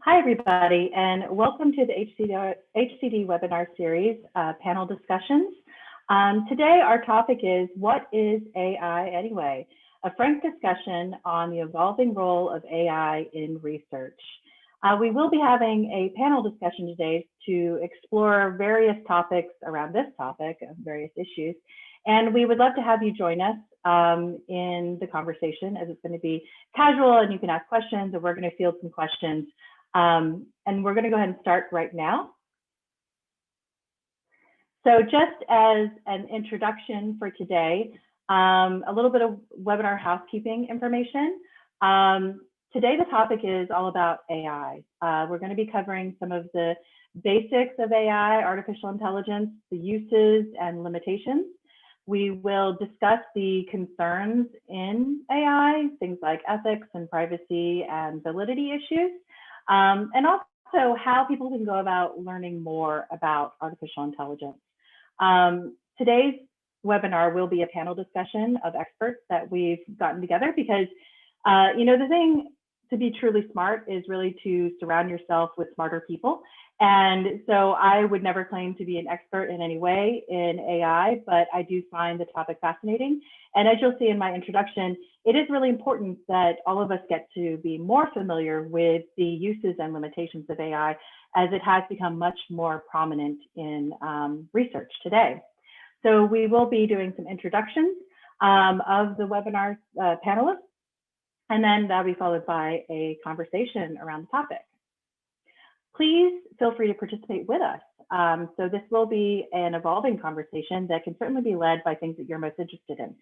Hi, everybody, and welcome to the HCD webinar series, panel discussions. Today, our topic is, what is AI anyway? A frank discussion on the evolving role of AI in research. We will be having a panel discussion today to explore various topics around this topic, various issues, and we would love to have you join us in the conversation, as it's going to be casual and you can ask questions, and we're going to field some questions. And we're going to go ahead and start right now. So just as an introduction for today, a little bit of webinar housekeeping information. Today, the topic is all about AI. We're going to be covering some of the basics of AI, artificial intelligence, the uses and limitations. We will discuss the concerns in AI, things like ethics and privacy and validity issues. And also how people can go about learning more about artificial intelligence. Today's webinar will be a panel discussion of experts that we've gotten together because, the thing to be truly smart is really to surround yourself with smarter people. And so I would never claim to be an expert in any way in AI, but I do find the topic fascinating. And as you'll see in my introduction, it is really important that all of us get to be more familiar with the uses and limitations of AI, as it has become much more prominent in research today. So we will be doing some introductions of the webinar panelists, and then that'll be followed by a conversation around the topic. Please feel free to participate with us. So this will be an evolving conversation that can certainly be led by things that you're most interested in.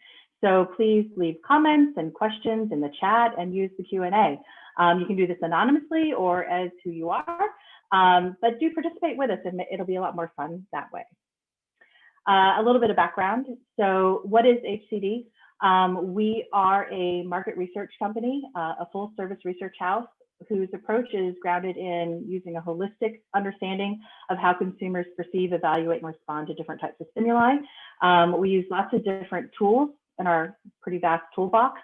So please leave comments and questions in the chat and use the Q&A. You can do this anonymously or as who you are, but do participate with us, and it'll be a lot more fun that way. A little bit of background. So what is HCD? We are a market research company, a full service research house whose approach is grounded in using a holistic understanding of how consumers perceive, evaluate, and respond to different types of stimuli. We use lots of different tools in our pretty vast toolbox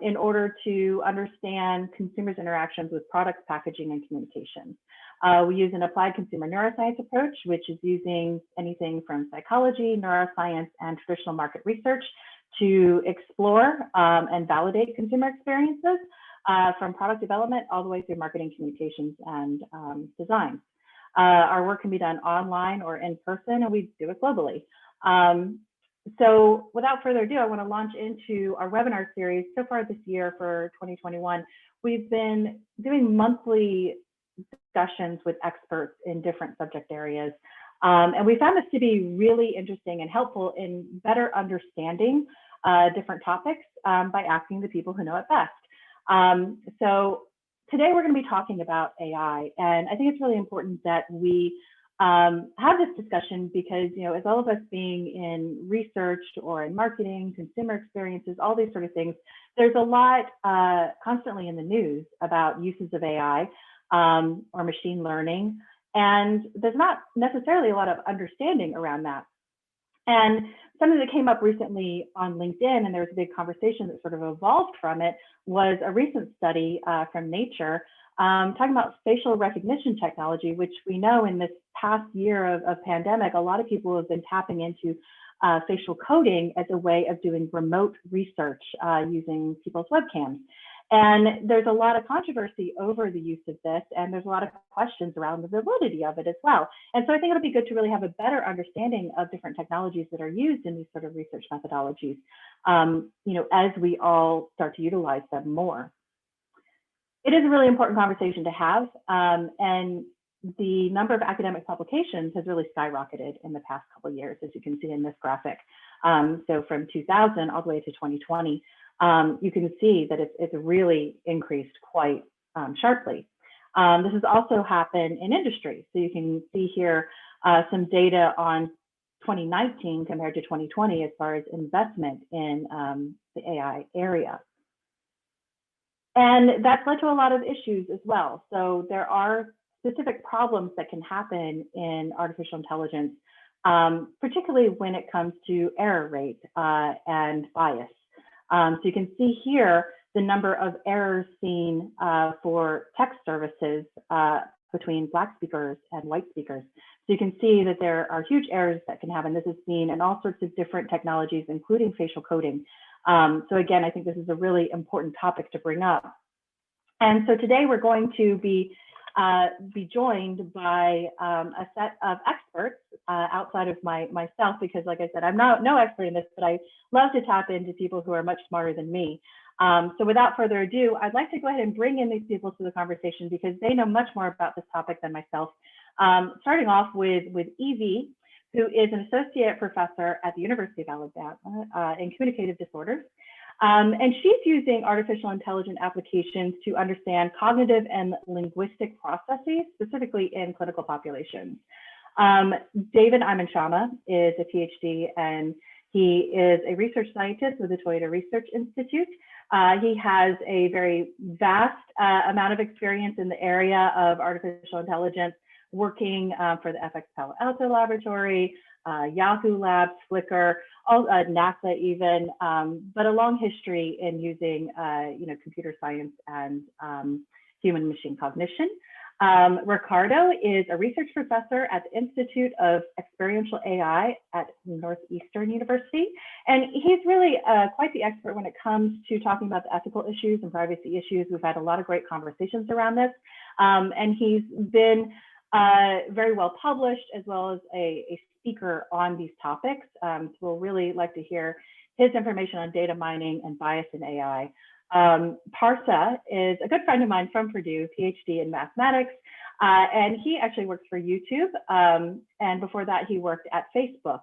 in order to understand consumers' interactions with products, packaging, and communications. We use an applied consumer neuroscience approach, which is using anything from psychology, neuroscience, and traditional market research to explore and validate consumer experiences from product development all the way through marketing, communications, and design. Our work can be done online or in person, and we do it globally. So without further ado, I want to launch into our webinar series. So far this year for 2021, we've been doing monthly discussions with experts in different subject areas. And we found this to be really interesting and helpful in better understanding different topics by asking the people who know it best. So today we're going to be talking about AI, and I think it's really important that we have this discussion because, as all of us being in research or in marketing, consumer experiences, all these sort of things, there's a lot constantly in the news about uses of AI or machine learning, and there's not necessarily a lot of understanding around that. And something that came up recently on LinkedIn, and there was a big conversation that sort of evolved from it, was a recent study from Nature talking about facial recognition technology, which we know in this past year of pandemic, a lot of people have been tapping into facial coding as a way of doing remote research using people's webcams. And there's a lot of controversy over the use of this, and there's a lot of questions around the validity of it as well. And so I think it'll be good to really have a better understanding of different technologies that are used in these sort of research methodologies, as we all start to utilize them more. It is a really important conversation to have, and the number of academic publications has really skyrocketed in the past couple of years, as you can see in this graphic. So from 2000 all the way to 2020. You can see that it's really increased quite sharply. This has also happened in industry. So you can see here some data on 2019 compared to 2020 as far as investment in the AI area. And that's led to a lot of issues as well. So there are specific problems that can happen in artificial intelligence, particularly when it comes to error rate and bias. So you can see here the number of errors seen for text services between Black speakers and white speakers. So you can see that there are huge errors that can happen. This is seen in all sorts of different technologies, including facial coding. So again, I think this is a really important topic to bring up. And so today we're going to be joined by a set of experts outside of myself, because like I said, I'm no expert in this, but I love to tap into people who are much smarter than me. So without further ado, I'd like to go ahead and bring in these people to the conversation because they know much more about this topic than myself. Starting off with Evie, who is an associate professor at the University of Alabama in communicative disorders. And she's using artificial intelligence applications to understand cognitive and linguistic processes, specifically in clinical populations. David Imanshama is a PhD, and he is a research scientist with the Toyota Research Institute. He has a very vast amount of experience in the area of artificial intelligence, working for the FX Palo Alto Laboratory, Yahoo Labs, Flickr, NASA even, but a long history in using computer science and human machine cognition. Ricardo is a research professor at the Institute of Experiential AI at Northeastern University. And he's really quite the expert when it comes to talking about the ethical issues and privacy issues. We've had a lot of great conversations around this. And he's been very well published, as well as a speaker on these topics. So we'll really like to hear his information on data mining and bias in AI. Parsa is a good friend of mine from Purdue, PhD in mathematics, and he actually works for YouTube. And before that, he worked at Facebook.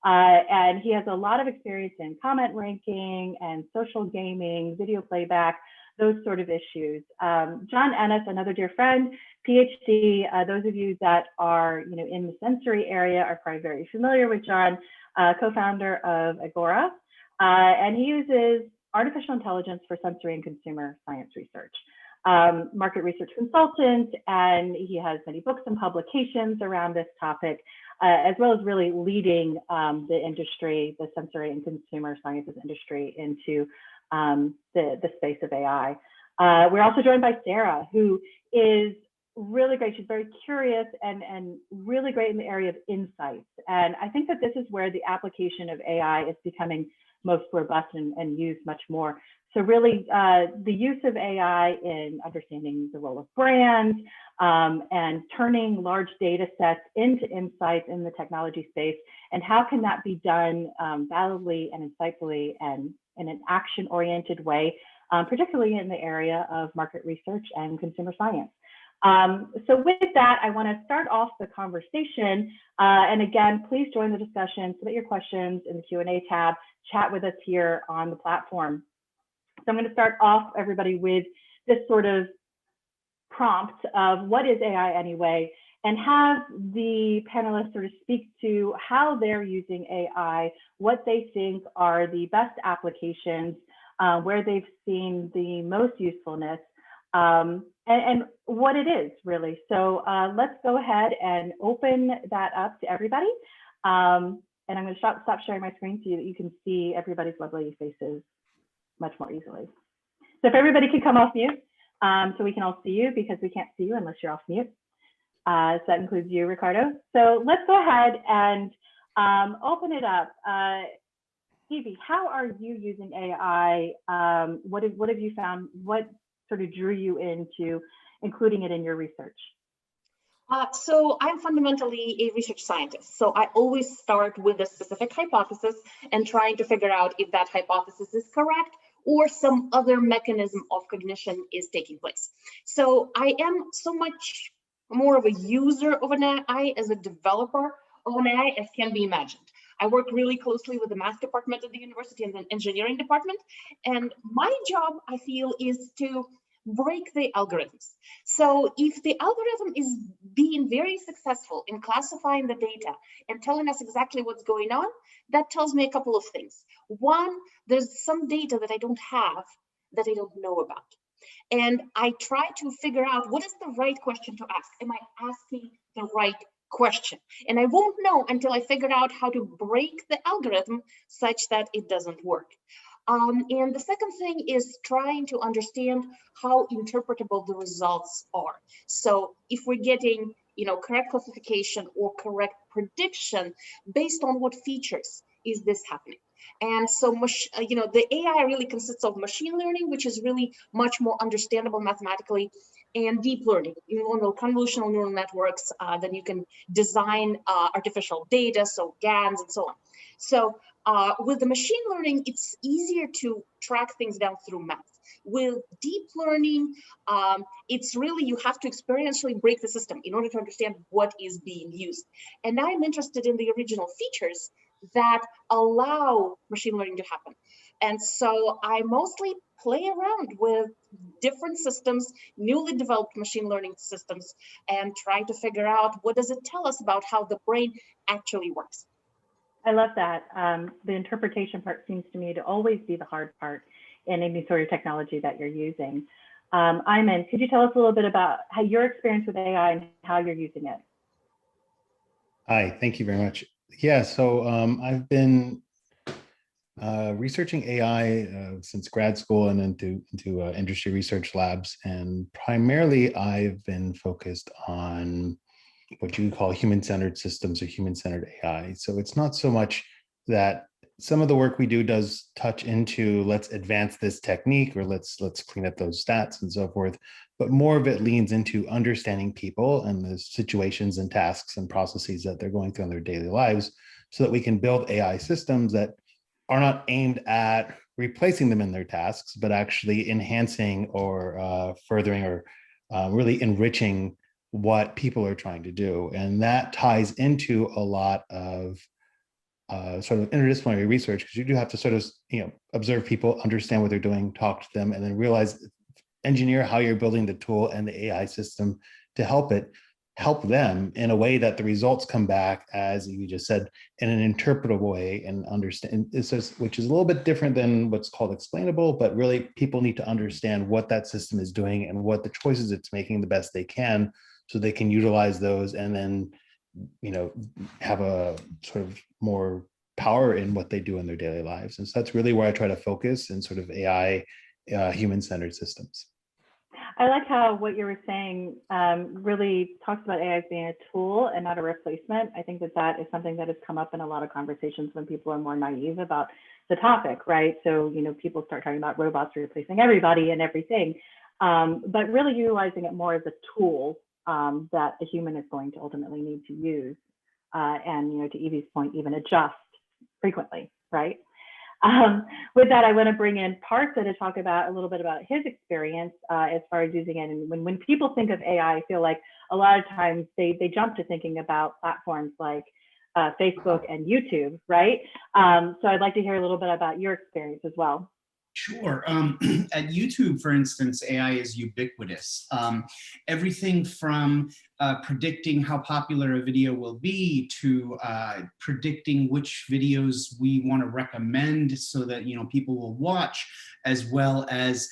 And he has a lot of experience in comment ranking and social gaming, video playback, those sort of issues. John Ennis, another dear friend, PhD. Those of you that are in the sensory area are probably very familiar with John, co-founder of Agora. And he uses artificial intelligence for sensory and consumer science research. Market research consultant, and he has many books and publications around this topic, as well as really leading the industry, the sensory and consumer sciences industry, into the space of AI. We're also joined by Sarah, who is really great. She's very curious and really great in the area of insights. And I think that this is where the application of AI is becoming most robust and used much more. So really the use of AI in understanding the role of brands and turning large data sets into insights in the technology space, and how can that be done validly and insightfully and in an action-oriented way, particularly in the area of market research and consumer science. So with that, I want to start off the conversation. And again, please join the discussion, submit your questions in the Q&A tab, chat with us here on the platform. So I'm going to start off, everybody, with this sort of prompt of what is AI anyway, and have the panelists sort of speak to how they're using AI, what they think are the best applications, where they've seen the most usefulness, and what it is really. So let's go ahead and open that up to everybody. And I'm going to stop sharing my screen so that you can see everybody's lovely faces much more easily. So if everybody could come off mute, so we can all see you, because we can't see you unless you're off mute. So that includes you, Ricardo. So let's go ahead and open it up. Evie, how are you using AI? What have you found? What sort of drew you into including it in your research? So I'm fundamentally a research scientist. So I always start with a specific hypothesis and trying to figure out if that hypothesis is correct or some other mechanism of cognition is taking place. So I am so much more of a user of an AI as a developer of an AI as can be imagined. I work really closely with the math department at the university and the engineering department. And my job, I feel, is to break the algorithms. So if the algorithm is being very successful in classifying the data and telling us exactly what's going on, that tells me a couple of things. One, there's some data that I don't have, that I don't know about. And I try to figure out what is the right question to ask. Am I asking the right question? And I won't know until I figure out how to break the algorithm such that it doesn't work. And the second thing is trying to understand how interpretable the results are. So if we're getting, correct classification or correct prediction, based on what features is this happening? And so, the AI really consists of machine learning, which is really much more understandable mathematically, and deep learning, convolutional neural networks. Then you can design artificial data, so GANs and so on. So with the machine learning, it's easier to track things down through math. With deep learning, it's really, you have to experientially break the system in order to understand what is being used. And I'm interested in the original features that allow machine learning to happen. And so I mostly play around with different systems, newly developed machine learning systems, and try to figure out what does it tell us about how the brain actually works. I love that. The interpretation part seems to me to always be the hard part in any sort of technology that you're using. Ayman, could you tell us a little bit about how your experience with AI and how you're using it? Hi, thank you very much. Yeah, so I've been researching AI since grad school and into industry research labs. And primarily I've been focused on what you call human-centered systems or human-centered AI. So it's not so much that some of the work we do does touch into let's advance this technique or let's clean up those stats and so forth, but more of it leans into understanding people and the situations and tasks and processes that they're going through in their daily lives so that we can build AI systems that are not aimed at replacing them in their tasks, but actually enhancing or furthering or really enriching what people are trying to do. And that ties into a lot of sort of interdisciplinary research, because you do have to sort of, observe people, understand what they're doing, talk to them, and then engineer how you're building the tool and the AI system to help them in a way that the results come back, as you just said, in an interpretable way and understand, which is a little bit different than what's called explainable, but really people need to understand what that system is doing and what the choices it's making the best they can, so they can utilize those and then, have a sort of more power in what they do in their daily lives. And so that's really where I try to focus in sort of AI, human-centered systems. I like how what you were saying really talks about AI as being a tool and not a replacement. I think that is something that has come up in a lot of conversations when people are more naive about the topic, right? So, people start talking about robots replacing everybody and everything, but really utilizing it more as a tool that a human is going to ultimately need to use. And, to Evie's point, even adjust frequently, right? With that, I want to bring in Partha to talk about a little bit about his experience as far as using it. And when people think of AI, I feel like a lot of times they jump to thinking about platforms like Facebook and YouTube, right? So I'd like to hear a little bit about your experience as well. Sure. At YouTube, for instance, AI is ubiquitous. Everything from predicting how popular a video will be to predicting which videos we want to recommend so that people will watch, as well as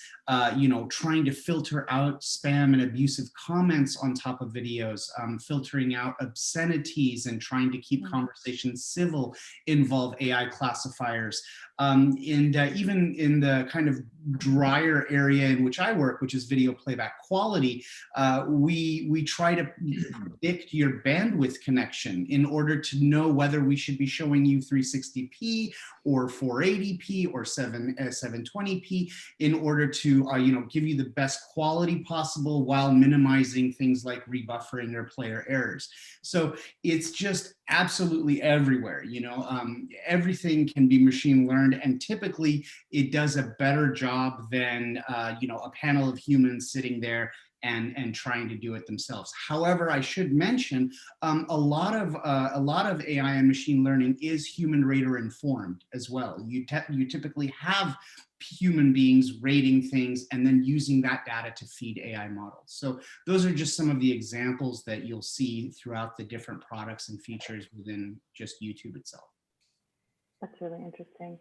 trying to filter out spam and abusive comments on top of videos, filtering out obscenities and trying to keep conversations civil involve AI classifiers. And even in the kind of drier area in which I work, which is video playback quality, we try to predict your bandwidth connection in order to know whether we should be showing you 360p or 480p or 720p in order to give you the best quality possible while minimizing things like rebuffering or player errors. So it's just absolutely everywhere. Everything can be machine learned, and typically it does a better job than a panel of humans sitting there and trying to do it themselves. However, I should mention a lot of AI and machine learning is human rater informed as well. You typically have human beings rating things and then using that data to feed AI models. So those are just some of the examples that you'll see throughout the different products and features within just YouTube itself. That's really interesting.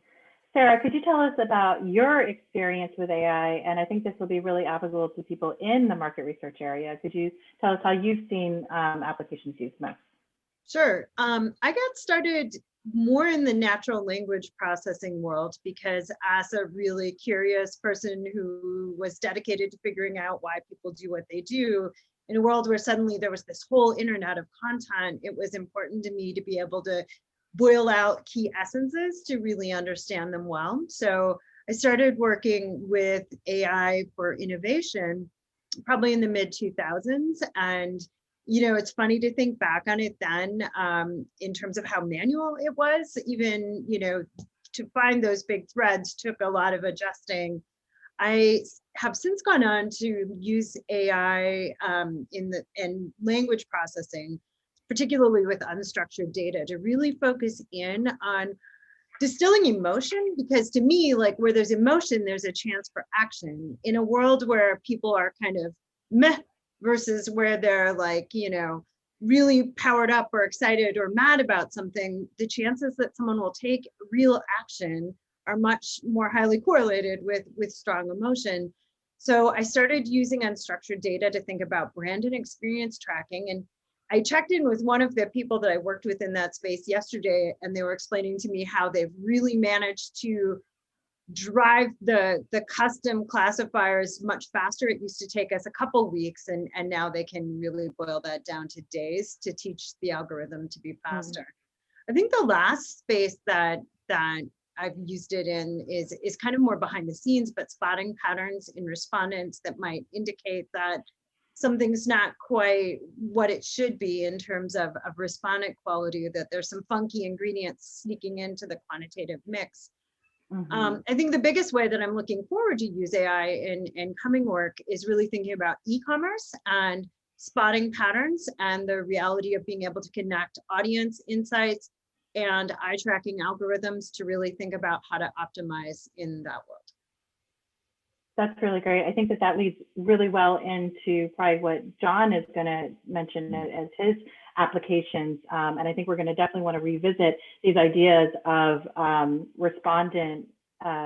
Sarah, could you tell us about your experience with AI? And I think this will be really applicable to people in the market research area. Could you tell us how you've seen applications used most? Sure. I got started more in the natural language processing world, because as a really curious person who was dedicated to figuring out why people do what they do, in a world where suddenly there was this whole internet of content, it was important to me to be able to boil out key essences to really understand them well. So I started working with AI for innovation probably in the mid 2000s. And, it's funny to think back on it then, in terms of how manual it was. Even, to find those big threads took a lot of adjusting. I have since gone on to use AI in language processing, particularly with unstructured data, to really focus in on distilling emotion, because to me, like, where there's emotion, there's a chance for action. In a world where people are kind of meh versus where they're like, really powered up or excited or mad about something, the chances that someone will take real action are much more highly correlated with strong emotion. So I started using unstructured data to think about brand and experience tracking. And I checked in with one of the people that I worked with in that space yesterday, and they were explaining to me how they've really managed to drive the custom classifiers much faster. It used to take us a couple weeks, and now they can really boil that down to days to teach the algorithm to be faster. I think the last space that I've used it in is kind of more behind the scenes, but spotting patterns in respondents that might indicate that something's not quite what it should be in terms of respondent quality, that there's some funky ingredients sneaking into the quantitative mix. I think the biggest way that I'm looking forward to use AI in coming work is really thinking about e-commerce and spotting patterns and the reality of being able to connect audience insights and eye tracking algorithms to really think about how to optimize in that world. That's really great. I think that leads really well into probably what John is going to mention as his applications. And I think we're going to definitely want to revisit these ideas of respondent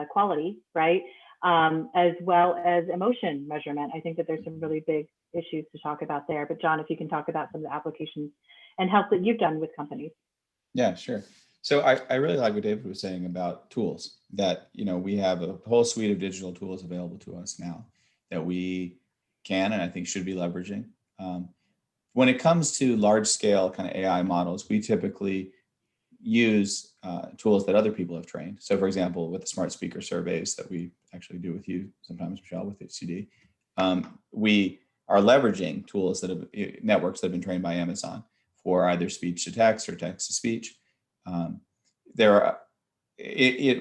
quality, right? As well as emotion measurement. I think that there's some really big issues to talk about there. But John, if you can talk about some of the applications and help that you've done with companies. Yeah, sure. So I really like what David was saying about tools, that, we have a whole suite of digital tools available to us now that we can, and I think should be leveraging. When it comes to large scale kind of AI models, we typically use tools that other people have trained. So for example, with the smart speaker surveys that we actually do with you sometimes, Michelle, with HCD, we are leveraging tools networks that have been trained by Amazon for either speech to text or text to speech.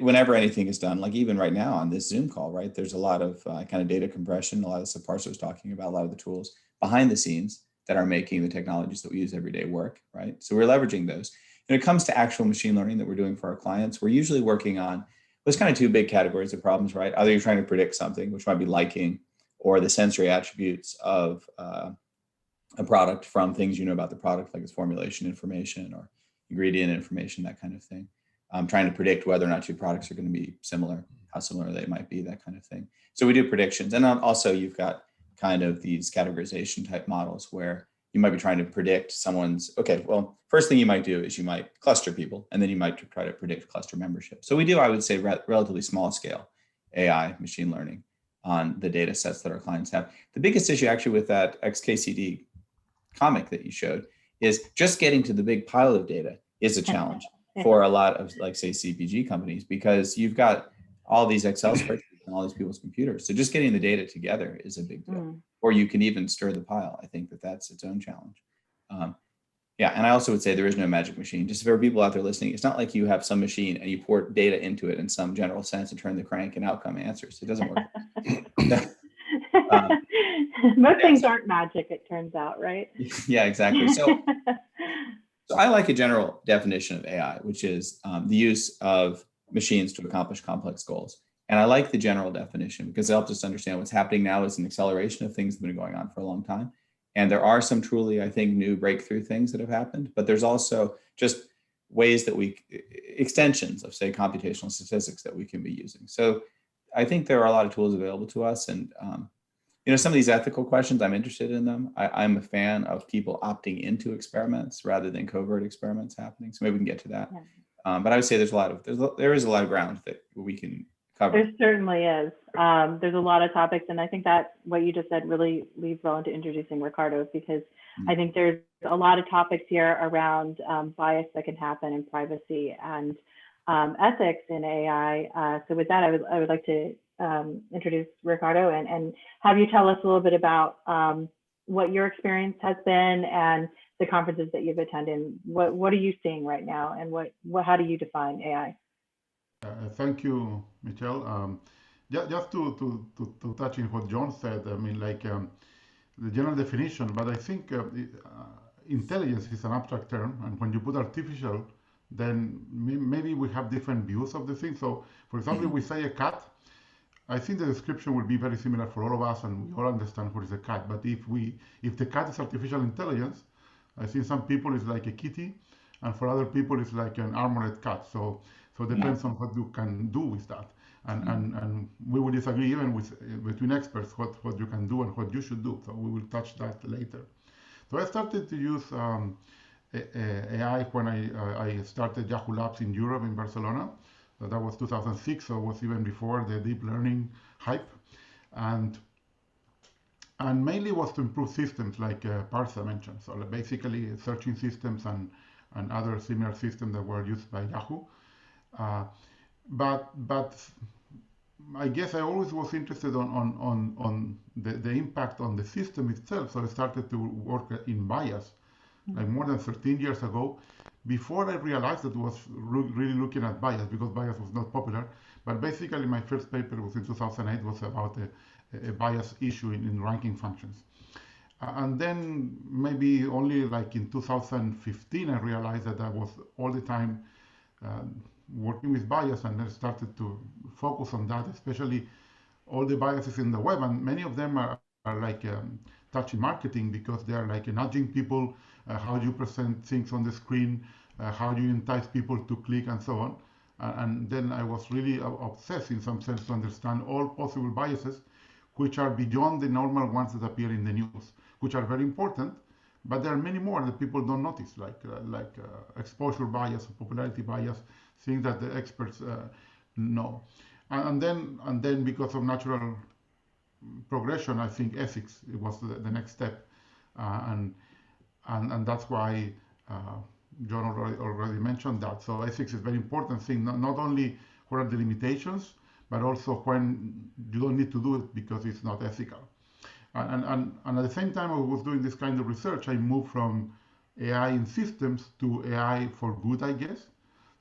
Whenever anything is done, like even right now on this Zoom call, right, there's a lot of kind of data compression, a lot of stuff Parsa was talking about, a lot of the tools behind the scenes that are making the technologies that we use every day work, right? So we're leveraging those. When it comes to actual machine learning that we're doing for our clients, we're usually working on those kind of two big categories of problems, right? Either you're trying to predict something, which might be liking, or the sensory attributes of a product from things you know about the product, like its formulation information or ingredient information, that kind of thing. Trying to predict whether or not two products are going to be similar, how similar they might be, that kind of thing. So we do predictions. And also you've got kind of these categorization type models where you might be trying to predict someone's, okay, well, first thing you might do is you might cluster people, and then you might try to predict cluster membership. So we do, I would say, relatively small scale AI machine learning on the data sets that our clients have. The biggest issue actually with that XKCD comic that you showed is just getting to the big pile of data is a challenge for a lot of, like, say, CPG companies, because you've got all these Excel spreadsheets on all these people's computers. So just getting the data together is a big deal. Or you can even stir the pile. I think that's its own challenge. Yeah, and I also would say there is no magic machine. Just for people out there listening, it's not like you have some machine and you pour data into it in some general sense and turn the crank and outcome answers. It doesn't work. Most things aren't magic, it turns out, right? Yeah, exactly. So I like a general definition of AI, which is the use of machines to accomplish complex goals. And I like the general definition because it helps us understand what's happening now is an acceleration of things that have been going on for a long time. And there are some truly, I think, new breakthrough things that have happened, but there's also just ways that extensions of, say, computational statistics that we can be using. So I think there are a lot of tools available to us. And, some of these ethical questions, I'm interested in them. I'm a fan of people opting into experiments rather than covert experiments happening. So maybe we can get to that. But I would say there is a lot of ground that we can cover. There certainly is. There's a lot of topics, and I think that what you just said really leads well into introducing Ricardo, because I think there's a lot of topics here around bias that can happen in privacy and ethics in AI. So with that, I would like to introduce Ricardo and have you tell us a little bit about what your experience has been and the conferences that you've attended. What are you seeing right now, and how do you define AI? Thank you, Michelle. Just to touch on what John said, I mean, like the general definition, but I think intelligence is an abstract term, and when you put artificial, then maybe we have different views of the thing. So, for example, if we say a cat, I think the description will be very similar for all of us, and we all understand what is a cat. But if the cat is artificial intelligence, I think some people it's like a kitty, and for other people it's like an armored cat. So it depends on what you can do with that. And we will disagree even between experts what you can do and what you should do. So we will touch that later. So I started to use AI when I started Yahoo Labs in Europe, in Barcelona. So that was 2006, so it was even before the deep learning hype. And mainly was to improve systems like Parsa mentioned. So basically searching systems and other similar systems that were used by Yahoo. But I guess I always was interested on the impact on the system itself. So I started to work in bias like more than 13 years ago, before I realized that I was really looking at bias, because bias was not popular. But basically my first paper was in 2008, was about a bias issue in ranking functions. And then maybe only like in 2015, I realized that I was all the time working with bias, and I started to focus on that, especially all the biases in the web. And many of them are like touching marketing, because they are like nudging people, how you present things on the screen, how you entice people to click, and so on. And then I was really obsessed in some sense to understand all possible biases, which are beyond the normal ones that appear in the news, which are very important, but there are many more that people don't notice, like exposure bias, popularity bias, things that the experts know. And then because of natural progression, I think ethics it was the next step, and that's why John already mentioned that. So ethics is a very important thing, not only what are the limitations, but also when you don't need to do it because it's not ethical. And at the same time I was doing this kind of research, I moved from AI in systems to AI for good, I guess.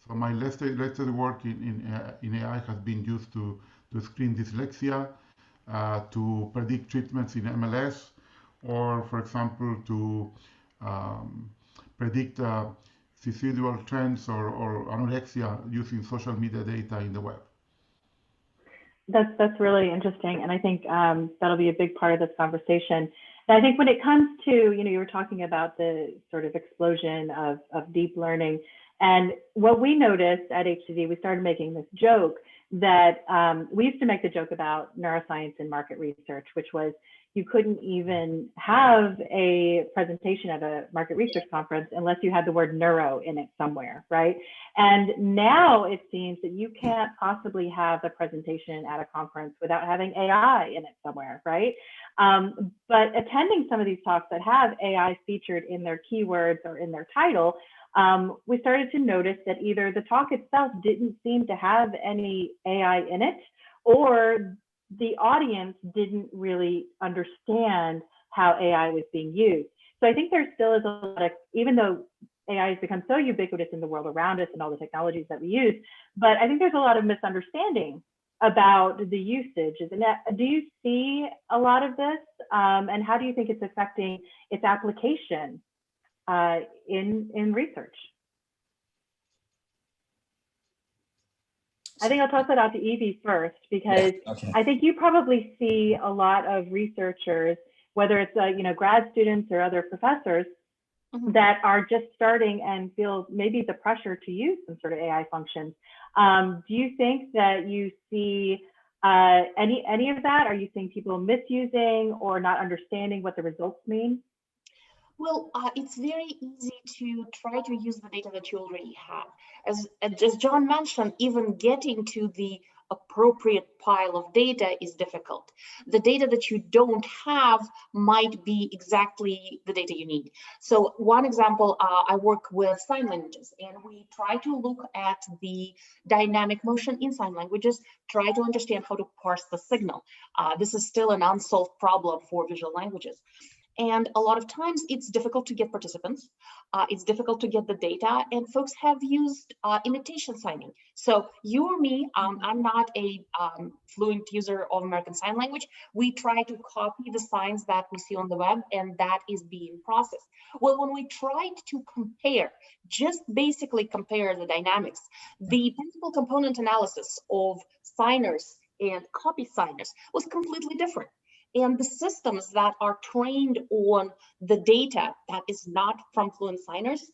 So my latest work in AI has been used to screen dyslexia, to predict treatments in MLS, or for example, to predict suicidal trends or anorexia using social media data in the web. That's really interesting, and I think that'll be a big part of this conversation. And I think when it comes to, you were talking about the sort of explosion of deep learning, and what we noticed at HCD, we started making this joke that we used to make the joke about neuroscience and market research, which was you couldn't even have a presentation at a market research conference unless you had the word neuro in it somewhere, right? And now it seems that you can't possibly have a presentation at a conference without having AI in it somewhere, right? But attending some of these talks that have AI featured in their keywords or in their title, we started to notice that either the talk itself didn't seem to have any AI in it, or the audience didn't really understand how AI was being used. So I think there still is a lot of, even though AI has become so ubiquitous in the world around us and all the technologies that we use, but I think there's a lot of misunderstanding about the usage. Do you see a lot of this? And how do you think it's affecting its application in research? I think I'll toss that out to Evie first, because I think you probably see a lot of researchers, whether it's grad students or other professors, that are just starting and feel maybe the pressure to use some sort of AI functions. Do you think that you see any of that? Are you seeing people misusing or not understanding what the results mean? Well, it's very easy to try to use the data that you already have. As John mentioned, even getting to the appropriate pile of data is difficult. The data that you don't have might be exactly the data you need. So one example, I work with sign languages, and we try to look at the dynamic motion in sign languages, try to understand how to parse the signal. This is still an unsolved problem for visual languages. And a lot of times it's difficult to get participants. It's difficult to get the data, and folks have used imitation signing. So you or me, I'm not a fluent user of American Sign Language. We try to copy the signs that we see on the web, and that is being processed. Well, when we tried to compare, just basically compare the dynamics, the principal component analysis of signers and copy signers was completely different. And the systems that are trained on the data that is not from fluent signers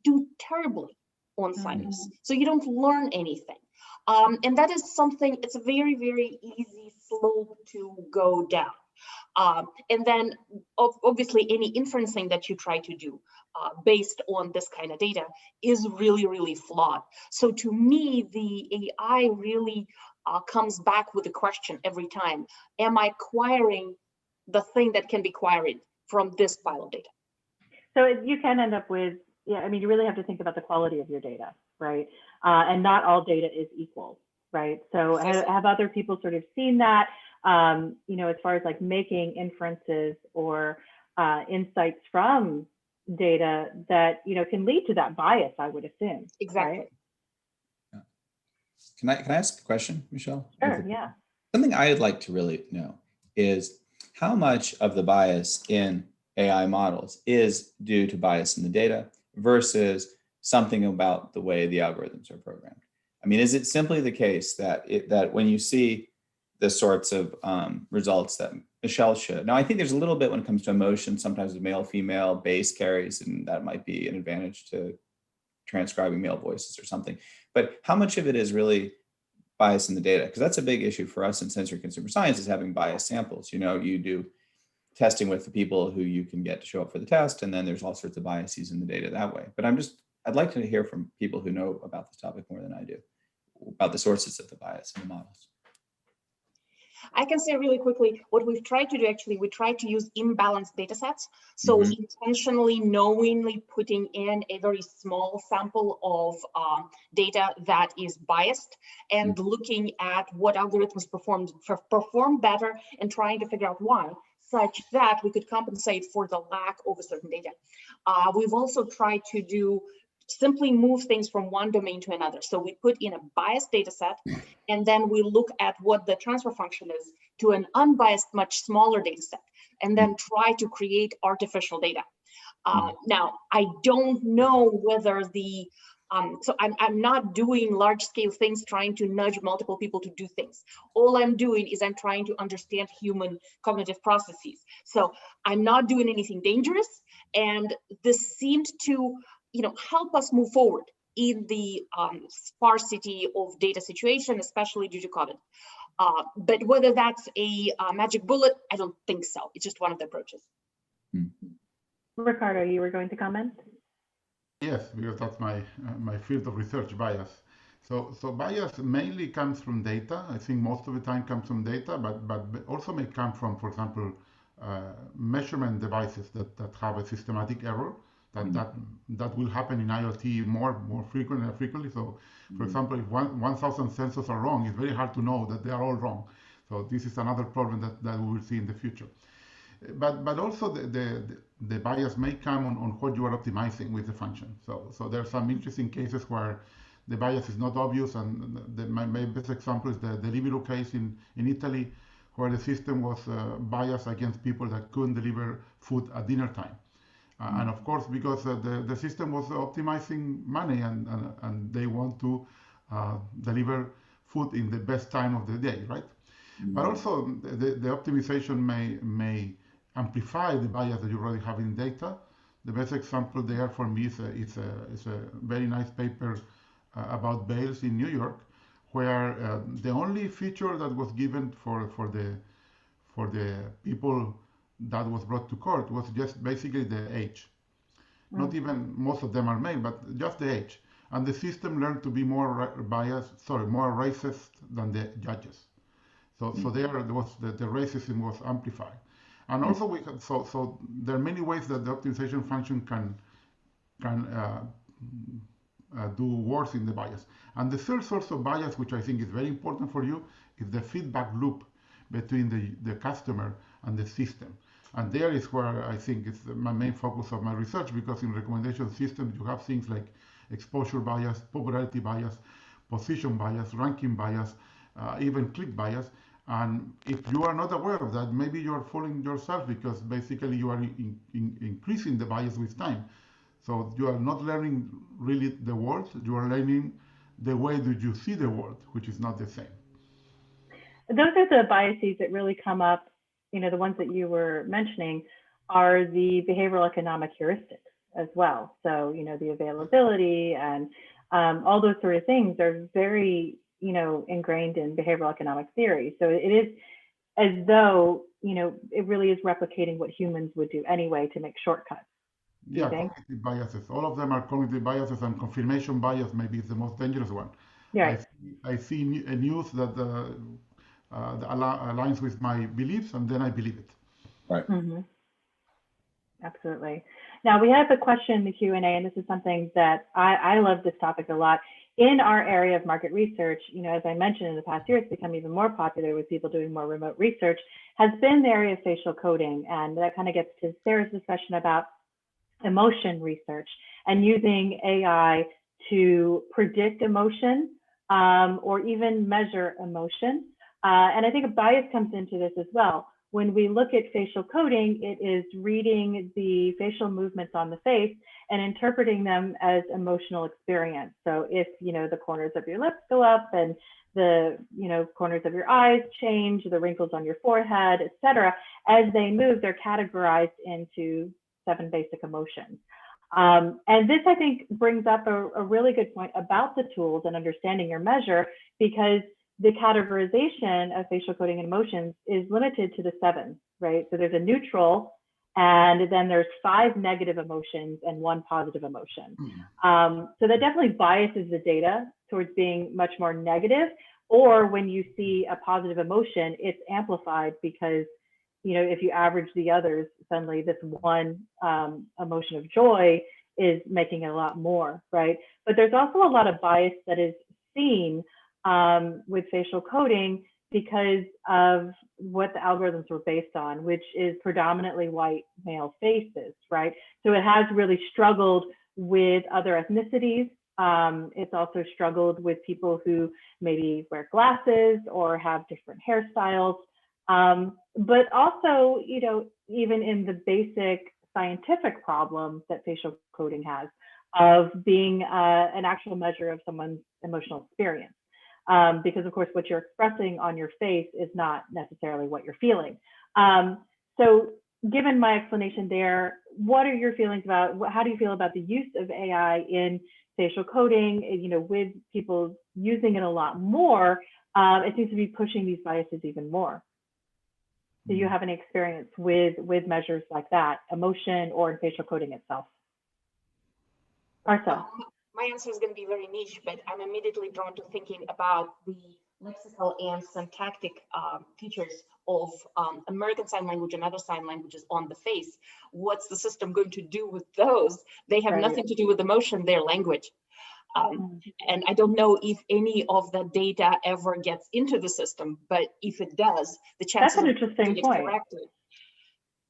do terribly on signers. So you don't learn anything. And that is something, it's a very, very easy slope to go down. And then obviously any inferencing that you try to do based on this kind of data is really, really flawed. So to me, the AI really comes back with a question every time. Am I acquiring the thing that can be queried from this pile of data? So you can end up with, yeah, I mean, you really have to think about the quality of your data, right? And not all data is equal, right? So have other people sort of seen that, you know, as far as like making inferences or insights from data that, you know, can lead to that bias, I would assume. Exactly. Right? Can I ask a question, Michelle? Sure, yeah. Something I'd like to really know is how much of the bias in AI models is due to bias in the data versus something about the way the algorithms are programmed. I mean, is it simply the case that that when you see the sorts of results that Michelle showed, now I think there's a little bit when it comes to emotion, sometimes the male, female, base carries, and that might be an advantage to transcribing male voices or something. But how much of it is really bias in the data? Because that's a big issue for us in sensory consumer science, is having biased samples. You know, you do testing with the people who you can get to show up for the test, and then there's all sorts of biases in the data that way. But I'd like to hear from people who know about this topic more than I do, about the sources of the bias in the models. I can say really quickly, what we've tried to do, actually, we tried to use imbalanced data sets. So intentionally, knowingly putting in a very small sample of data that is biased and looking at what algorithms perform better and trying to figure out why, such that we could compensate for the lack of a certain data. We've also tried to do simply move things from one domain to another. So we put in a biased data set, and then we look at what the transfer function is to an unbiased, much smaller data set, and then try to create artificial data. Now, I don't know whether the, so I'm not doing large scale things trying to nudge multiple people to do things. All I'm doing is I'm trying to understand human cognitive processes. So I'm not doing anything dangerous, and this seemed to, you know, help us move forward in the sparsity of data situation, especially due to COVID. But whether that's a magic bullet, I don't think so. It's just one of the approaches. Ricardo, you were going to comment? Yes, because that's my field of research, bias. So bias mainly comes from data. I think most of the time comes from data, but also may come from, for example, measurement devices that have a systematic error. That will happen in IoT more frequently. So, for example, if 1,000 sensors are wrong, it's very hard to know that they are all wrong. So this is another problem that we will see in the future. But also the bias may come on what you are optimizing with the function. So there are some interesting cases where the bias is not obvious, and my best example is the Deliveroo case in Italy, where the system was biased against people that couldn't deliver food at dinner time. And of course, because the system was optimizing money, and they want to deliver food in the best time of the day, right? But also the optimization may amplify the bias that you already have in data. The best example there for me is a very nice paper about bails in New York, where the only feature that was given for the people that was brought to court was just basically the age. Not even most of them are male, but just the age. And the system learned to be more more racist than the judges. So there was the racism was amplified. And also we have, so there are many ways that the optimization function can do worse in the bias. And the third source of bias, which I think is very important for you, is the feedback loop between the customer and the system. And there is where I think is my main focus of my research, because in recommendation systems, you have things like exposure bias, popularity bias, position bias, ranking bias, even click bias. And if you are not aware of that, maybe you are fooling yourself, because basically you are increasing the bias with time. So you are not learning really the world, you are learning the way that you see the world, which is not the same. Those are the biases that really come up, the ones that you were mentioning are the behavioral economic heuristics as well. So, the availability and all those sort of things are very, ingrained in behavioral economic theory. So it is as though, it really is replicating what humans would do anyway to make shortcuts. Yeah, cognitive biases. All of them are cognitive biases, and confirmation bias maybe is the most dangerous one. Yeah. I see a news that aligns with my beliefs, and then I believe it. Right. Mm-hmm. Absolutely. Now we have a question in the Q&A, and this is something that I love this topic a lot. In our area of market research, as I mentioned in the past year, it's become even more popular with people doing more remote research, has been the area of facial coding. And that kind of gets to Sarah's discussion about emotion research and using AI to predict emotion or even measure emotion. And I think a bias comes into this as well. When we look at facial coding, it is reading the facial movements on the face and interpreting them as emotional experience. So if, the corners of your lips go up and the, corners of your eyes change, the wrinkles on your forehead, etc., as they move, they're categorized into 7 basic emotions. And this, I think, brings up a really good point about the tools and understanding your measure, because the categorization of facial coding and emotions is limited to the 7, right? So there's a neutral, and then there's 5 negative emotions and 1 positive emotion. So that definitely biases the data towards being much more negative, or when you see a positive emotion, it's amplified because, if you average the others, suddenly this 1 emotion of joy is making it a lot more, right? But there's also a lot of bias that is seen with facial coding because of what the algorithms were based on, which is predominantly white male faces, right? So it has really struggled with other ethnicities. It's also struggled with people who maybe wear glasses or have different hairstyles. But also, even in the basic scientific problem that facial coding has of being an actual measure of someone's emotional experience. Because of course, what you're expressing on your face is not necessarily what you're feeling. So given my explanation there, what are your feelings about, how do you feel about the use of AI in facial coding, with people using it a lot more? It seems to be pushing these biases even more. Do you have any experience with measures like that, emotion or in facial coding itself? Marcel. My answer is going to be very niche, but I'm immediately drawn to thinking about the lexical and syntactic features of American Sign Language and other sign languages on the face. What's the system going to do with those? They have nothing to do with emotion, they're language. And I don't know if any of the data ever gets into the system, but if it does, the chances That's an interesting point. corrected.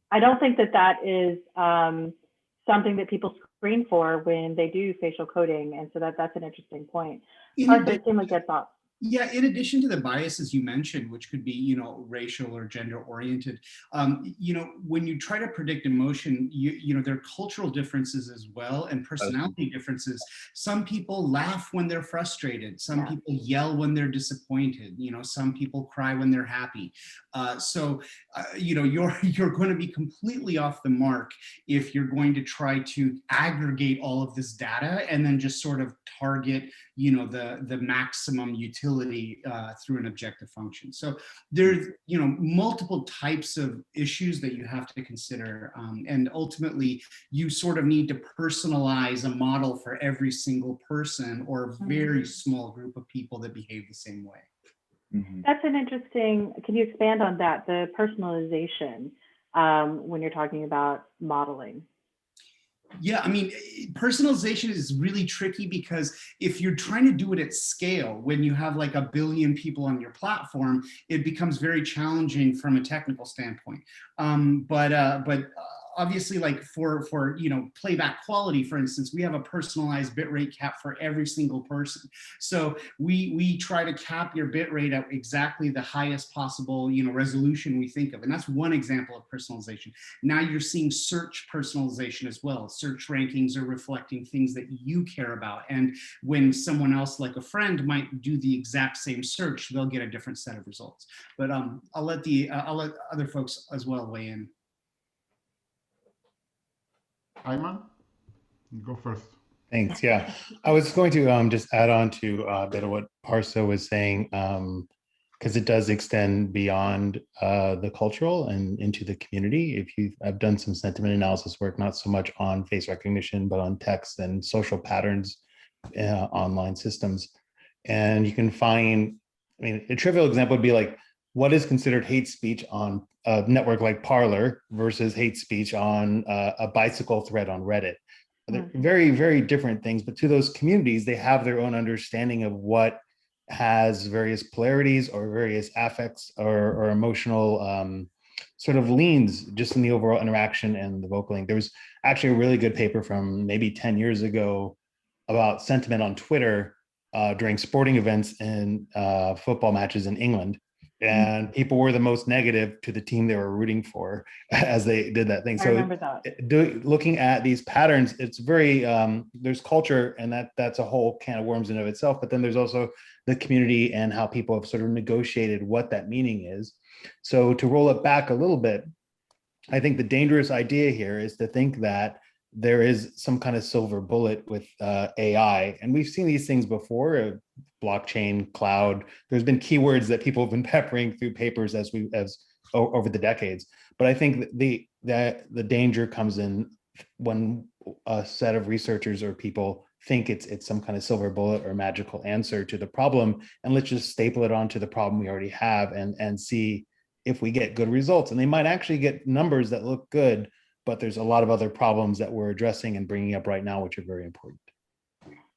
I don't think that is something that people screen for when they do facial coding, and so that's an interesting point. Arthur, it seemed like your thoughts. Yeah, in addition to the biases you mentioned, which could be, racial or gender oriented, when you try to predict emotion, there are cultural differences as well and personality differences. Some people laugh when they're frustrated. Some people yell when they're disappointed. Some people cry when they're happy. You know, you're going to be completely off the mark if you're going to try to aggregate all of this data and then just sort of target, you know, the maximum utility through an objective function. So there's, you know, multiple types of issues that you have to consider, and ultimately you sort of need to personalize a model for every single person or a very small group of people that behave the same way. That's an interesting, can you expand on that, the personalization, when you're talking about modeling? Yeah, I mean, personalization is really tricky because if you're trying to do it at scale, when you have like 1 billion people on your platform, it becomes very challenging from a technical standpoint. But obviously, like for you know, playback quality, for instance, we have a personalized bitrate cap for every single person. So we try to cap your bitrate at exactly the highest possible, you know, resolution we think of, and that's one example of personalization. Now you're seeing search personalization as well. Search rankings are reflecting things that you care about, and when someone else, like a friend, might do the exact same search, they'll get a different set of results. But I'll let other folks as well weigh in. Ayman, go first. Thanks. Yeah, I was going to just add on to a bit of what Parsa was saying, because it does extend beyond the cultural and into the community. I've done some sentiment analysis work, not so much on face recognition, but on text and social patterns, online systems. And you can find, I mean, a trivial example would be like, what is considered hate speech on a network like Parler versus hate speech on a bicycle thread on Reddit? They're very, very different things, but to those communities, they have their own understanding of what has various polarities or various affects or emotional sort of leans just in the overall interaction and the vocaling. There was actually a really good paper from maybe 10 years ago about sentiment on Twitter during sporting events and football matches in England. And people were the most negative to the team they were rooting for as they did that thing. I so remember that. Looking at these patterns, it's very, there's culture, and that's a whole can of worms in of itself, but then there's also the community and how people have sort of negotiated what that meaning is. So to roll it back a little bit, I think the dangerous idea here is to think that there is some kind of silver bullet with AI. And we've seen these things before, blockchain, cloud. There's been keywords that people have been peppering through papers as over the decades. But I think that the danger comes in when a set of researchers or people think it's some kind of silver bullet or magical answer to the problem, and let's just staple it onto the problem we already have and see if we get good results. And they might actually get numbers that look good, but there's a lot of other problems that we're addressing and bringing up right now, which are very important.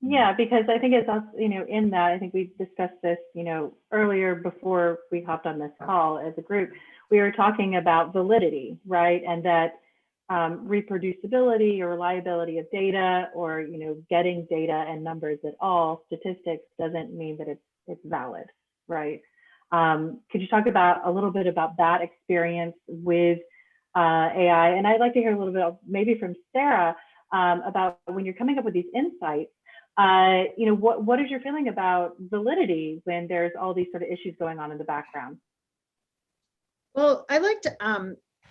Yeah, because I think it's also, you know, in that, I think we discussed this, you know, earlier before we hopped on this call as a group, we were talking about validity, right? And that reproducibility or reliability of data, or, you know, getting data and numbers at all, statistics, doesn't mean that it's valid, right? Could you talk about a little bit about that experience with AI? And I'd like to hear a little bit maybe from Sarah about when you're coming up with these insights, you know, what is your feeling about validity when there's all these sort of issues going on in the background? Well, I liked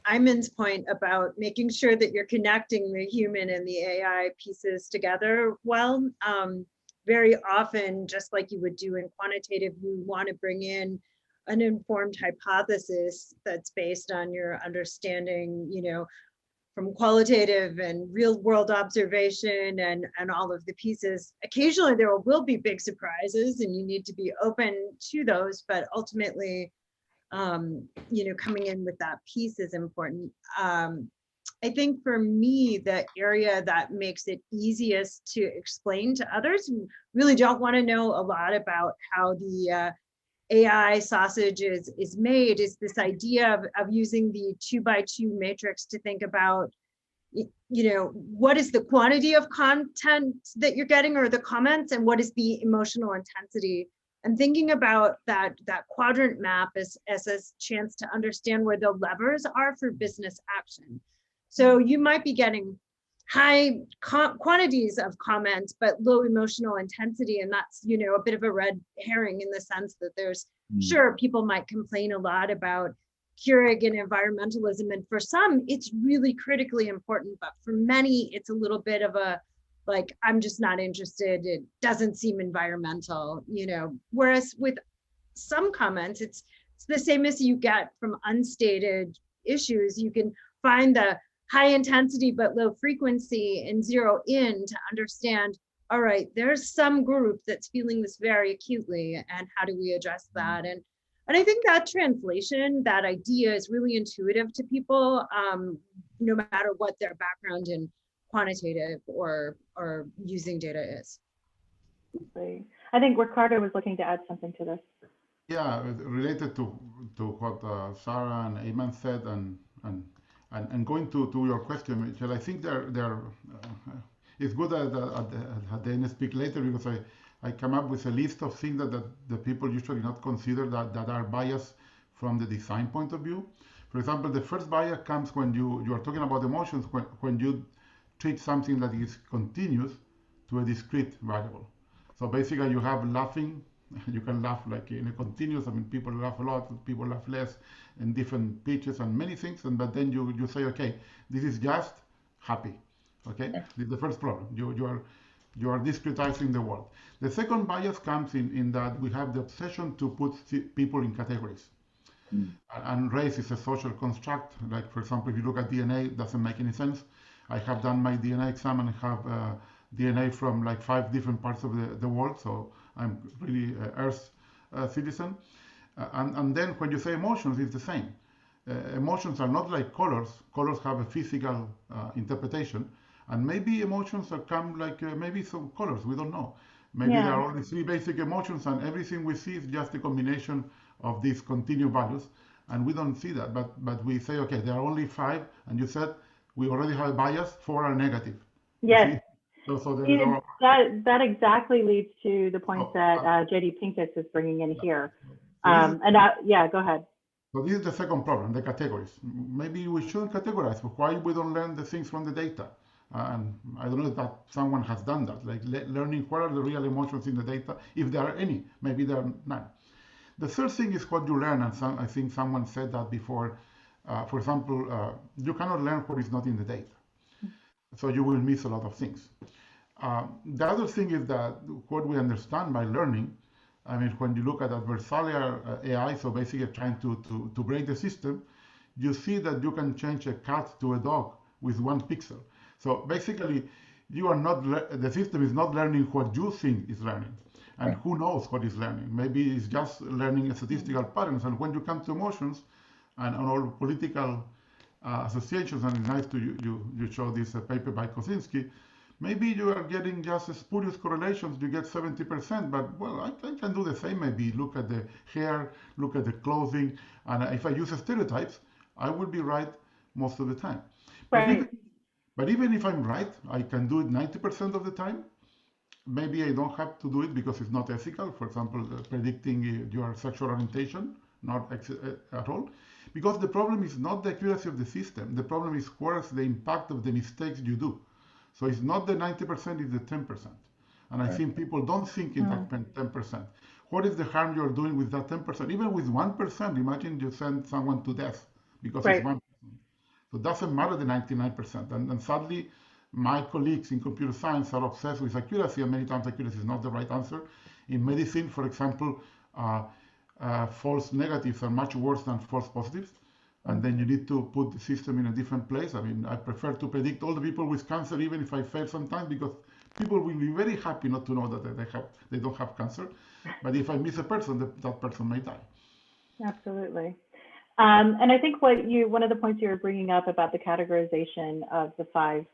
Ayman's point about making sure that you're connecting the human and the AI pieces together well. Very often, just like you would do in quantitative, you want to bring in an informed hypothesis that's based on your understanding, you know, from qualitative and real world observation and all of the pieces. Occasionally there will be big surprises and you need to be open to those, but ultimately, you know, coming in with that piece is important. I think for me, the area that makes it easiest to explain to others who really don't want to know a lot about how the AI sausage is made is this idea of using the 2x2 matrix to think about, you know, what is the quantity of content that you're getting or the comments, and what is the emotional intensity, and thinking about that quadrant map as a chance to understand where the levers are for business action. So you might be getting high quantities of comments, but low emotional intensity. And that's, you know, a bit of a red herring in the sense that there's, sure, people might complain a lot about Keurig and environmentalism. And for some, it's really critically important, but for many, it's a little bit of a, like, I'm just not interested. It doesn't seem environmental, you know, whereas with some comments, it's the same as you get from unstated issues. You can find the high intensity but low frequency and zero in to understand, all right, there's some group that's feeling this very acutely, and how do we address that? And I think that translation, that idea is really intuitive to people, no matter what their background in quantitative or using data is. I think Ricardo was looking to add something to this. Yeah, related to what Sarah and Ayman said, and going to your question, Michelle, I think it's good that they speak later, because I come up with a list of things that the people usually not consider that are biased from the design point of view. For example, the first bias comes when you are talking about emotions, when you treat something that is continuous to a discrete variable. So basically you have laughing, you can laugh like in a continuous, I mean, people laugh a lot, people laugh less, in different pitches and many things, but then you say, okay, this is just happy, okay? This is the first problem. You are discretizing the world. The second bias comes in that we have the obsession to put people in categories. And race is a social construct. Like, for example, if you look at DNA, it doesn't make any sense. I have done my DNA exam and I have DNA from like 5 different parts of the world, so I'm really Earth citizen. And then when you say emotions, it's the same. Emotions are not like colors. Colors have a physical interpretation, and maybe emotions come like maybe some colors, we don't know. Maybe there are only 3 basic emotions, and everything we see is just a combination of these continued values, and we don't see that. But we say, okay, there are only 5, and you said we already have a bias, 4 are negative. Yes. So that exactly leads to the point that JD Pincus is bringing in here. Yeah, go ahead. So this is the second problem, the categories. Maybe we shouldn't categorize, but why we don't learn the things from the data? And I don't know if that someone has done that, like learning what are the real emotions in the data, if there are any, maybe there are none. The third thing is what you learn, and I think someone said that before. For example, you cannot learn what is not in the data. So you will miss a lot of things. The other thing is that what we understand by learning, I mean, when you look at adversarial AI, so basically trying to break the system, you see that you can change a cat to a dog with 1 pixel. So basically, you are not, the system is not learning what you think is learning. And who knows what is learning? Maybe it's just learning statistical patterns. And when you come to emotions and on all political associations, and it's nice to you show this paper by Kosinski, maybe you are getting just spurious correlations, you get 70%, but well, I can do the same. Maybe look at the hair, look at the clothing, and if I use stereotypes, I will be right most of the time. Right. But even if I'm right, I can do it 90% of the time. Maybe I don't have to do it because it's not ethical. For example, predicting your sexual orientation, not at all. Because the problem is not the accuracy of the system. The problem is where's the impact of the mistakes you do. So it's not the 90%, it's the 10%. And I think people don't think in that 10%. What is the harm you're doing with that 10%? Even with 1%, imagine you send someone to death because it's 1%. So it doesn't matter the 99%. And sadly, my colleagues in computer science are obsessed with accuracy, and many times accuracy is not the right answer. In medicine, for example, false negatives are much worse than false positives. And then you need to put the system in a different place. I mean, I prefer to predict all the people with cancer, even if I fail sometimes, because people will be very happy not to know that they don't have cancer. But if I miss a person, that person may die. Absolutely. And I think one of the points you were bringing up about the categorization of the 5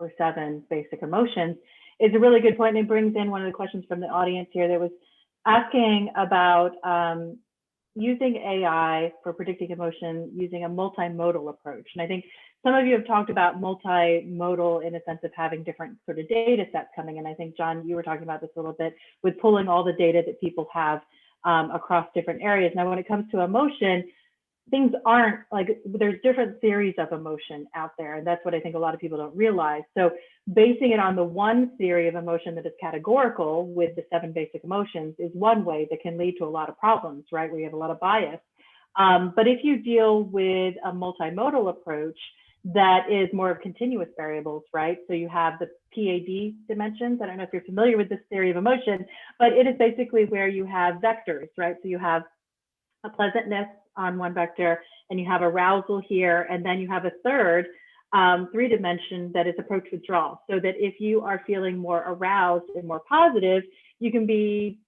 or 7 basic emotions is a really good point. And it brings in one of the questions from the audience here that was asking about using AI for predicting emotion using a multimodal approach. And I think some of you have talked about multimodal in a sense of having different sort of data sets coming. And I think, John, you were talking about this a little bit with pulling all the data that people have across different areas. Now, when it comes to emotion, things aren't like, there's different theories of emotion out there. And that's what I think a lot of people don't realize. So basing it on the one theory of emotion that is categorical with the 7 basic emotions is one way that can lead to a lot of problems, right? Where you have a lot of bias. But if you deal with a multimodal approach that is more of continuous variables, right? So you have the PAD dimensions. I don't know if you're familiar with this theory of emotion, but it is basically where you have vectors, right? So you have a pleasantness on one vector, and you have arousal here, and then you have a third 3-dimension that is approach withdrawal. So that if you are feeling more aroused and more positive, you can be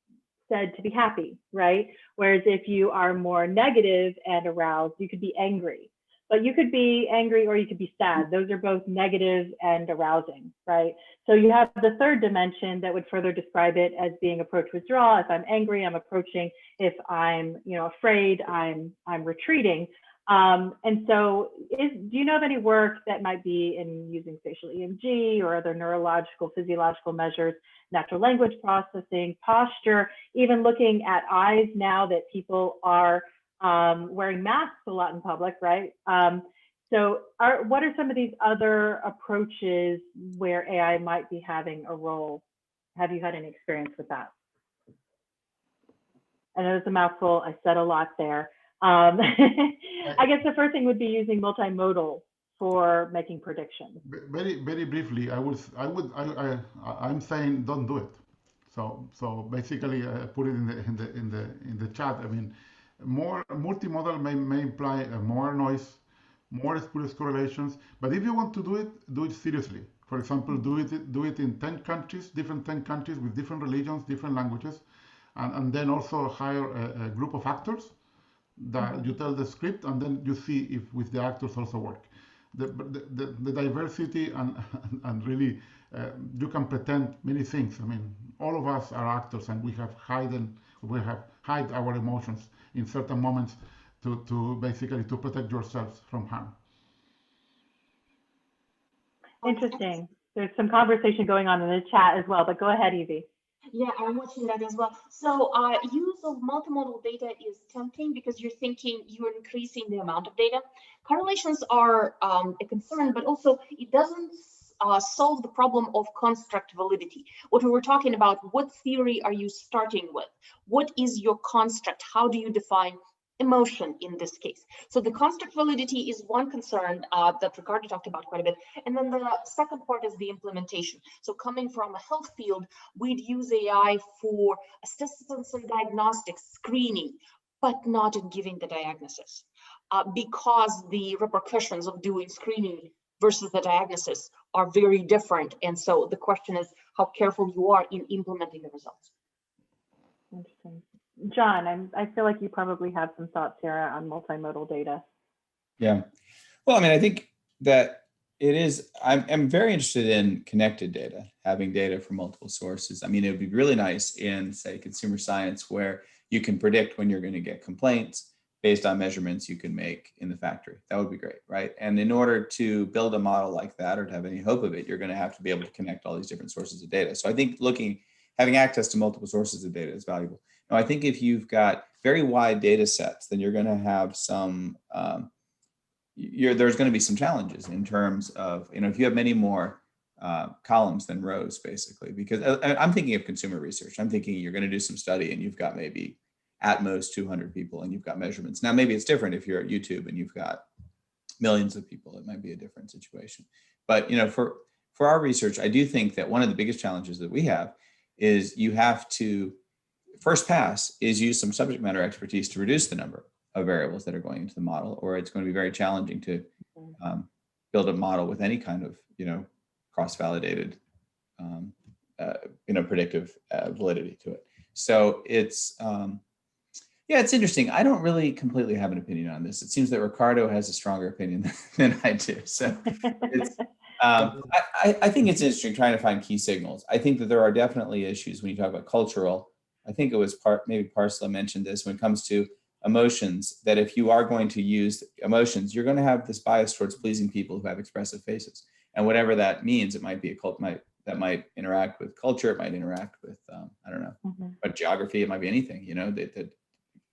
said to be happy, right? Whereas if you are more negative and aroused, you could be angry. But you could be angry or you could be sad. Those are both negative and arousing, right? So you have the third dimension that would further describe it as being approach withdrawal. If I'm angry, I'm approaching. If I'm, afraid, I'm retreating. And so do you know of any work that might be in using spatial EMG or other neurological, physiological measures, natural language processing, posture, even looking at eyes now that people are wearing masks a lot in public, right? So what are some of these other approaches where AI might be having a role? Have you had any experience with that? I know it's a mouthful. I said a lot there. I guess the first thing would be using multimodal for making predictions. Very, very briefly, I'm saying don't do it. So basically, I put it in the chat. I mean, more multimodal may imply more noise, more spurious correlations. But if you want to do it seriously. For example, do it in 10 countries, different 10 countries with different religions, different languages, and then also hire a group of actors that you tell the script, and then you see if with the actors also work. The diversity and really you can pretend many things. I mean, all of us are actors, and we have hide our emotions in certain moments to basically to protect yourselves from harm. Interesting. There's some conversation going on in the chat as well, but go ahead, Evie. Yeah, I'm watching that as well. So use of multimodal data is tempting because you're thinking you're increasing the amount of data. Correlations are a concern, but also it doesn't solve the problem of construct validity. What we were talking about, what theory are you starting with? What is your construct? How do you define emotion in this case? So the construct validity is one concern that Ricardo talked about quite a bit. And then the second part is the implementation. So coming from a health field, we'd use AI for assistance and diagnostics, screening, but not in giving the diagnosis because the repercussions of doing screening versus the diagnosis are very different. And so the question is how careful you are in implementing the results. Interesting. John, I feel like you probably have some thoughts here on multimodal data. Yeah. Well, I mean, I think that it is, I'm very interested in connected data, having data from multiple sources. I mean, it would be really nice in, say, consumer science, where you can predict when you're going to get complaints based on measurements you can make in the factory. That would be great, right? And in order to build a model like that or to have any hope of it, you're going to have to be able to connect all these different sources of data. So I think having access to multiple sources of data is valuable. Now, I think if you've got very wide data sets, then you're going to have some, there's going to be some challenges in terms of, if you have many more columns than rows, basically, because I'm thinking of consumer research. I'm thinking you're going to do some study and you've got maybe at most 200 people and you've got measurements. Now, maybe it's different if you're at YouTube and you've got millions of people. It might be a different situation. But, for our research, I do think that one of the biggest challenges that we have is you have to, first pass is use some subject matter expertise to reduce the number of variables that are going into the model, or it's going to be very challenging to build a model with any kind of, cross-validated, predictive validity to it. So it's, it's interesting. I don't really completely have an opinion on this. It seems that Ricardo has a stronger opinion than I do. So it's, I think it's interesting trying to find key signals. I think that there are definitely issues when you talk about cultural. I think it was maybe Parsla mentioned this when it comes to emotions, that if you are going to use emotions, you're going to have this bias towards pleasing people who have expressive faces. And whatever that means, it might be a cult that might interact with culture. It might interact with, I don't know, but geography, it might be anything, that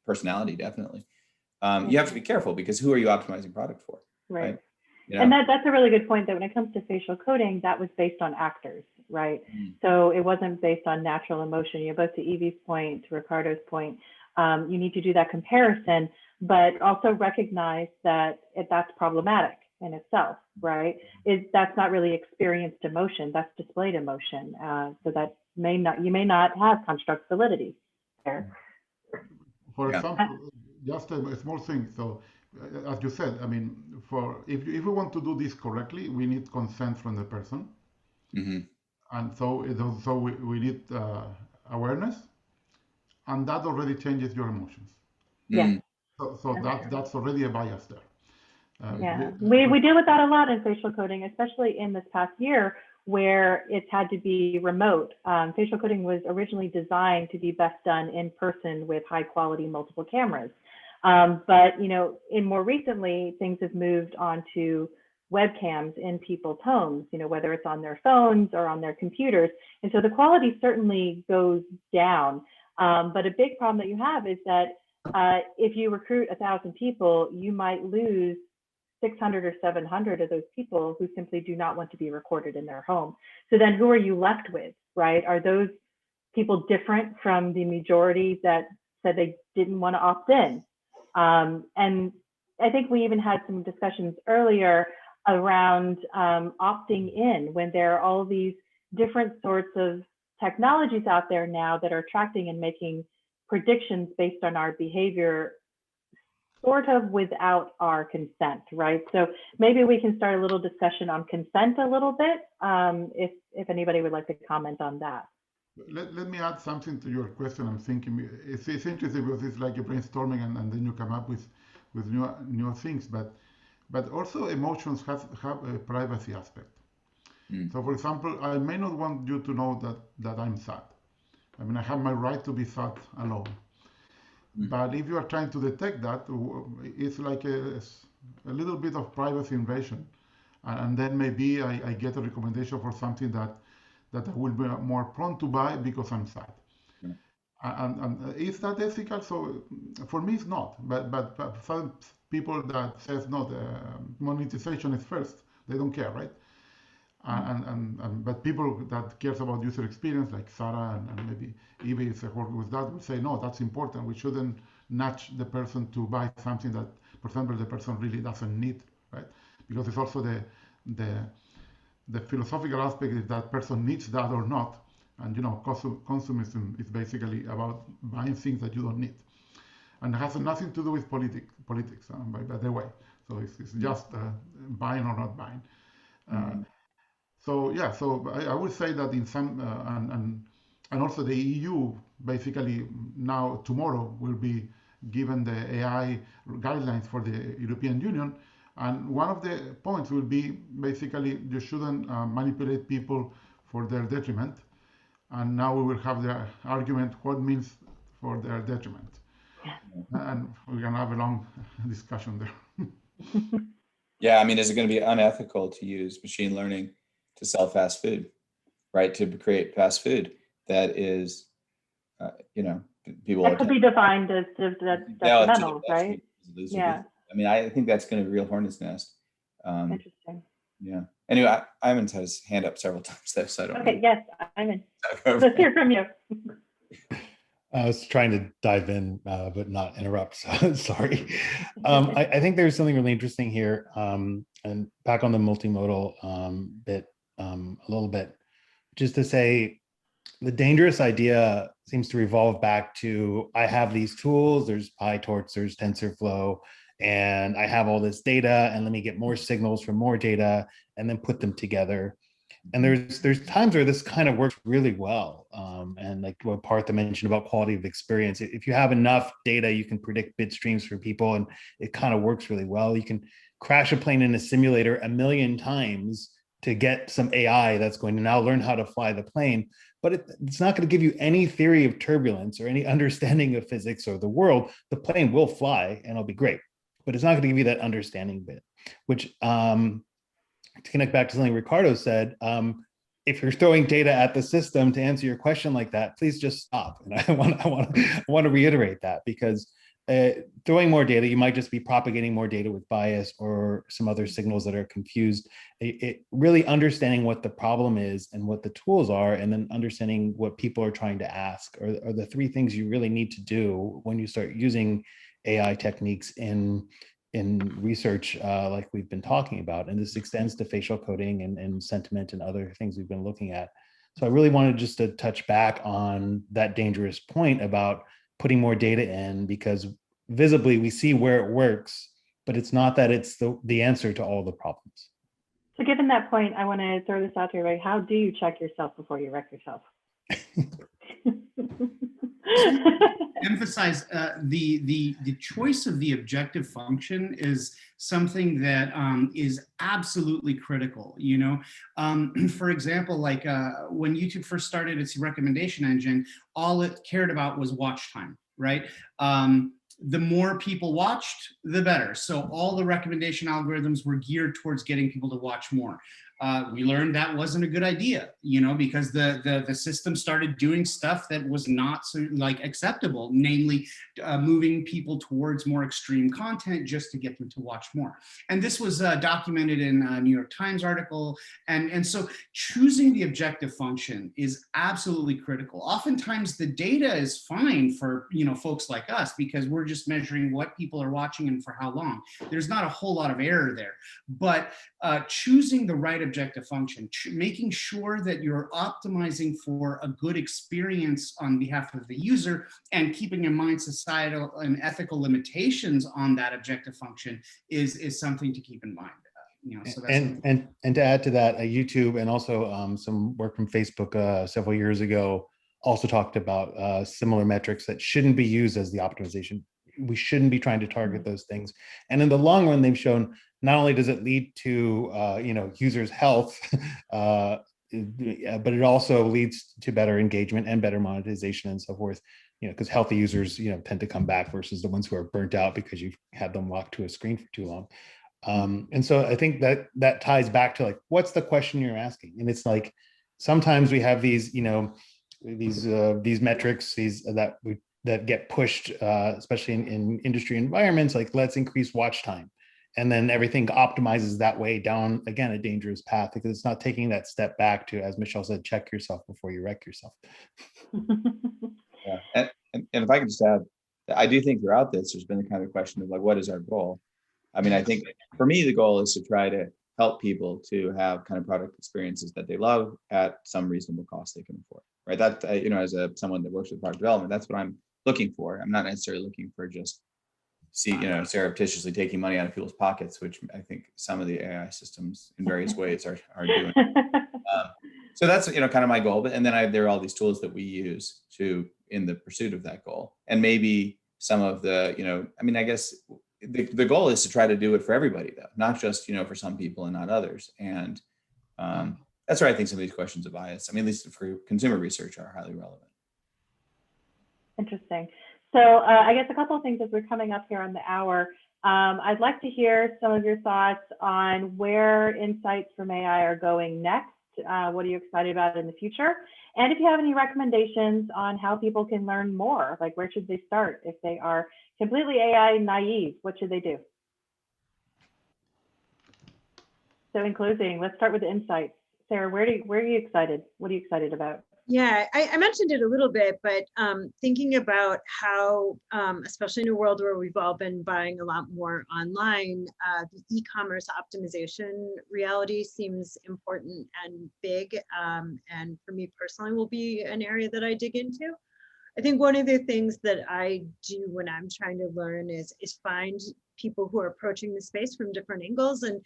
personality, definitely. You have to be careful because who are you optimizing product for? Right. And that's a really good point, that when it comes to facial coding, that was based on actors, right? So it wasn't based on natural emotion. Both to Evie's point, to Ricardo's point, you need to do that comparison. but also recognize that that's problematic in itself, right? That's not really experienced emotion, that's displayed emotion. So that you may not have construct validity there. For Yeah. example, just a small thing. So, as you said, I mean, if we want to do this correctly, we need consent from the person, Hmm. and so we need awareness, and that already changes your emotions. Yeah. So that's already a bias there. Yeah, we deal with that a lot in facial coding, especially in this past year where it's had to be remote. Facial coding was originally designed to be best done in person with high quality multiple cameras. But in more recently, things have moved on to webcams in people's homes, whether it's on their phones or on their computers. And so the quality certainly goes down. But a big problem that you have is that if you recruit 1,000 people, you might lose 600 or 700 of those people who simply do not want to be recorded in their home. So then who are you left with, right? Are those people different from the majority that said they didn't want to opt in? And I think we even had some discussions earlier around opting in when there are all these different sorts of technologies out there now that are tracking and making predictions based on our behavior sort of without our consent, right? So maybe we can start a little discussion on consent a little bit, if anybody would like to comment on that. Let me add something to your question. I'm thinking it's interesting because it's like a brainstorming, and then you come up with new things. But also emotions have a privacy aspect. So, for example, I may not want you to know that I'm sad. I mean, I have my right to be sad alone. But if you are trying to detect that, it's like a little bit of privacy invasion. And then maybe I get a recommendation for something that I will be more prone to buy because I'm sad. And is that ethical? So for me, it's not. But some people that says no, the monetization is first. They don't care, right? But people that cares about user experience, like Sarah and maybe Evie is working with that, will say no, that's important. We shouldn't nudge the person to buy something that, for example, the person really doesn't need, right? Because it's also the philosophical aspect is that person needs that or not, and consumerism is basically about buying things that you don't need, and it has nothing to do with politics, by the way. So it's just buying or not buying. So yeah, so I would say that in some and also the EU basically now tomorrow will be given the AI guidelines for the European Union, and one of the points will be basically you shouldn't manipulate people for their detriment, and now we will have the argument what means for their detriment, and we're gonna have a long discussion there. Yeah, I mean, is it going to be unethical to use machine learning to sell fast food, right? To create fast food that is, people that could be defined as detrimental, right? Yeah. I mean, I think that's going to be a real hornet's nest. Interesting. Yeah. Anyway, Ivan's had his hand up several times though, so I don't. Okay. Yes, Ivan. Let's hear from you. I was trying to dive in, but not interrupt. So sorry. I think there's something really interesting here, and back on the multimodal bit a little bit, just to say the dangerous idea seems to revolve back to I have these tools. There's PyTorch, there's TensorFlow, and I have all this data, and let me get more signals from more data, and then put them together. And there's times where this kind of works really well. And like what Partha mentioned about quality of experience, if you have enough data, you can predict bit streams for people, and it kind of works really well. You can crash a plane in a simulator 1,000,000 times to get some AI that's going to now learn how to fly the plane, but it's not going to give you any theory of turbulence or any understanding of physics or the world. The plane will fly and it'll be great, but it's not going to give you that understanding bit, which to connect back to something Ricardo said, if you're throwing data at the system to answer your question like that, please just stop. And I want to reiterate that, because throwing more data, you might just be propagating more data with bias or some other signals that are confused. Really understanding what the problem is and what the tools are, and then understanding what people are trying to ask are the three things you really need to do when you start using AI techniques in research like we've been talking about. And this extends to facial coding and sentiment and other things we've been looking at. So I really wanted just to touch back on that dangerous point about putting more data in, because visibly we see where it works, but it's not that it's the answer to all the problems. So given that point, I want to throw this out to everybody. How do you check yourself before you wreck yourself? Emphasize the choice of the objective function is something that is absolutely critical. You know, for example, like when YouTube first started its recommendation engine, all it cared about was watch time, right? The more people watched, the better. So all the recommendation algorithms were geared towards getting people to watch more. We learned that wasn't a good idea, you know, because the system started doing stuff that was not so like acceptable, namely moving people towards more extreme content just to get them to watch more. And this was documented in a New York Times article. And so choosing the objective function is absolutely critical. Oftentimes the data is fine for, you know, folks like us, because we're just measuring what people are watching and for how long. There's not a whole lot of error there, but choosing the right objective function, making sure that you're optimizing for a good experience on behalf of the user, and keeping in mind societal and ethical limitations on that objective function is something to keep in mind. You know, so that's and to add to that, YouTube and also some work from Facebook several years ago also talked about similar metrics that shouldn't be used as the optimization. We shouldn't be trying to target those things. And in the long run, they've shown not only does it lead to you know, users' health, but it also leads to better engagement and better monetization and so forth. You know, because healthy users, you know, tend to come back versus the ones who are burnt out because you've had them locked to a screen for too long. And so I think that ties back to like, what's the question you're asking? And it's like, sometimes we have these, you know, these metrics, that get pushed, especially in industry environments, like let's increase watch time. And then everything optimizes that way down, again, a dangerous path, because it's not taking that step back to, as Michelle said, check yourself before you wreck yourself. Yeah, and if I could just add, I do think throughout this, there's been the kind of question of like, what is our goal? I mean, I think for me, the goal is to try to help people to have kind of product experiences that they love at some reasonable cost they can afford, right? That, you know, as someone that works with product development, that's what I'm looking for. I'm not necessarily looking for just you know, surreptitiously taking money out of people's pockets, which I think some of the AI systems in various ways are doing. So that's, you know, kind of my goal. But and then there are all these tools that we use in the pursuit of that goal. And maybe some of the, you know, I mean, I guess the goal is to try to do it for everybody, though, not just, you know, for some people and not others. And that's where I think some of these questions of bias, I mean, at least for consumer research, are highly relevant. Interesting. So I guess a couple of things as we're coming up here on the hour. I'd like to hear some of your thoughts on where insights from AI are going next. What are you excited about in the future? And if you have any recommendations on how people can learn more, like where should they start? If they are completely AI naive, what should they do? So in closing, let's start with the insights. Sarah, where are you excited? What are you excited about? Yeah, I mentioned it a little bit, but thinking about how, especially in a world where we've all been buying a lot more online, the e-commerce optimization reality seems important and big. And for me personally, will be an area that I dig into. I think one of the things that I do when I'm trying to learn is find people who are approaching the space from different angles and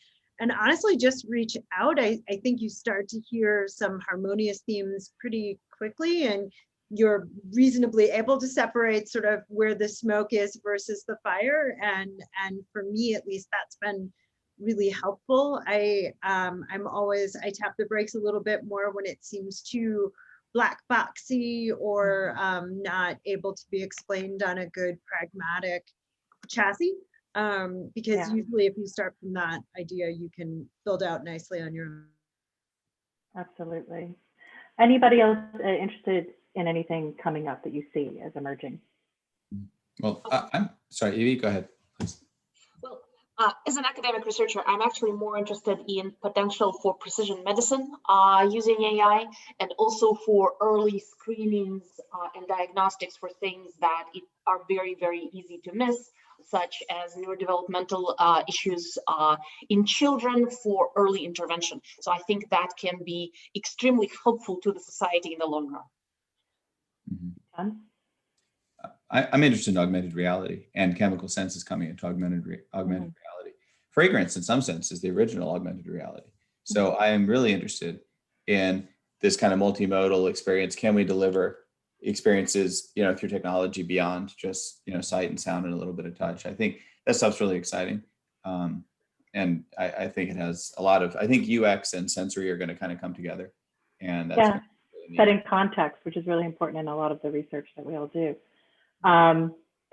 honestly just reach out. I think you start to hear some harmonious themes pretty quickly, and you're reasonably able to separate sort of where the smoke is versus the fire. And for me, at least, that's been really helpful. I tap the brakes a little bit more when it seems too black boxy or not able to be explained on a good pragmatic chassis. Because usually if you start from that idea, you can build out nicely on your own. Absolutely. Anybody else interested in anything coming up that you see as emerging? Well, I'm sorry, Evie, go ahead, please. Well, As an academic researcher, I'm actually more interested in potential for precision medicine using AI, and also for early screenings and diagnostics for things that are very, very easy to miss, such as neurodevelopmental issues in children for early intervention. So I think that can be extremely helpful to the society in the long run. Mm-hmm. I'm interested in augmented reality, and chemical sense is coming into augmented reality. Fragrance, in some sense, is the original augmented reality. So I am really interested in this kind of multimodal experience. Can we deliver experiences, through technology beyond just, sight and sound and a little bit of touch? I think that stuff's really exciting. And I think it has a lot of, I think UX and sensory are going to kind of come together. And that's really setting context, which is really important in a lot of the research that we all do.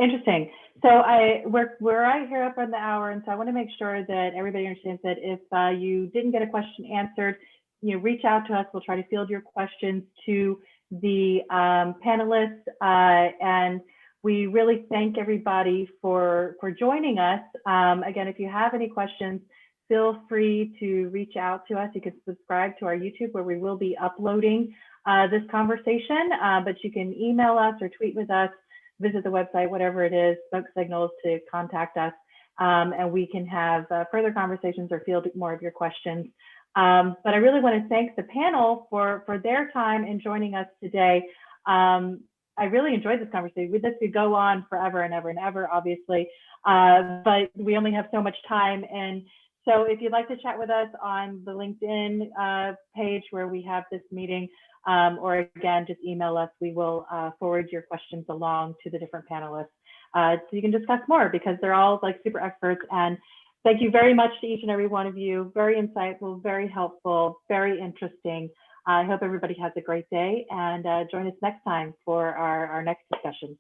Interesting. So we're right here up on the hour, and so I want to make sure that everybody understands that if you didn't get a question answered, reach out to us. We'll try to field your questions to the panelists, and we really thank everybody for joining us. Again, if you have any questions, feel free to reach out to us. You can subscribe to our YouTube, where we will be uploading this conversation, but you can email us or tweet with us, visit the website, whatever it is, smoke signals to contact us, and we can have further conversations or field more of your questions. But I really want to thank the panel for their time in joining us today. I really enjoyed this conversation. This could go on forever and ever and ever, obviously, but we only have so much time. And so if you'd like to chat with us on the LinkedIn page where we have this meeting, or again, just email us. We will forward your questions along to the different panelists so you can discuss more, because they're all like super experts. And thank you very much to each and every one of you. Very insightful, very helpful, very interesting. I hope everybody has a great day, and join us next time for our next discussion.